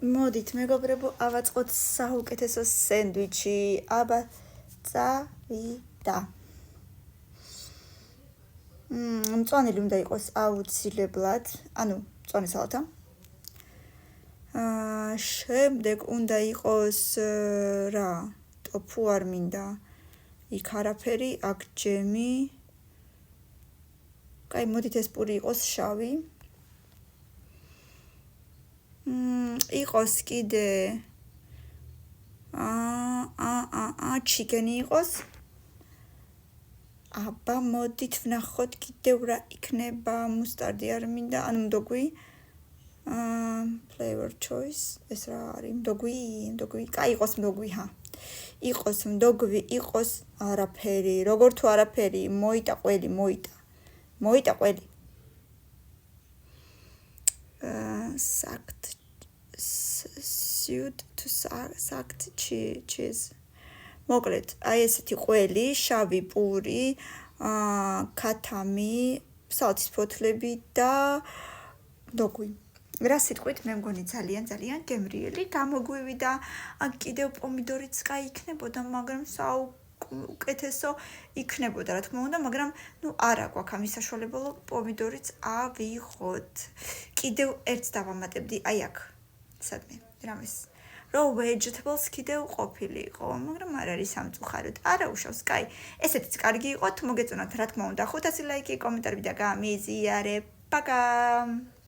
მოდით მეგობრებო, ავაწყოთ საუკეთესო სენდვიჩი. აბა წავიდა. მწვანილი უნდა იყოს აუცილებლად, ანუ მწვანე სალათა. შემდეგ უნდა იყოს რა, ტოფუ არ მინდა. იქ არაფერი, აქ ჯემი. კაი, მოდით ეს პური იყოს შავი. იყოს კიდე ჩიკენი იყოს. აბა მოდით ვნახოთ კიდევ რა იქნება, მუსტარდი არ მინდა, ანუ მდოგვი. Flavor choice, ეს რა არის? მდოგვი. კაი, იყოს მდოგვი, იყოს მდოგვი, იყოს არაფერი. როგორ თუ არაფერი, მოიტა ყველი. Sucked cheese. მოკლედ, აი ესეთი ყველი, შავი პური, ქათამი, სალთის ფოთლები და მდოგვი. რა სიტყვით, მე მგონი ძალიან გემრიელი გამოგვივიდა. აქ კიდევ პომიდორიც კაი იქნებოდა, მაგრამ საუკეთესო იქნებოდა, რა თქმა უნდა, მაგრამ არ აქვს ამის საშუალებო პომიდორიც ავიღოთ. კიდევ ერთს დავამატებდი, აი აქ. სადმე, რამეს. Raw vegetables კიდევ ყოფილიყო, მაგრამ არ არის სამწუხაროდ. არა უშავს, კაი. ესეთიც კარგი იყო, თუ მოგეწონათ, რა თქმა უნდა, 500 ლაიქი, კომენტარები და გამიზიარებ. პაკა!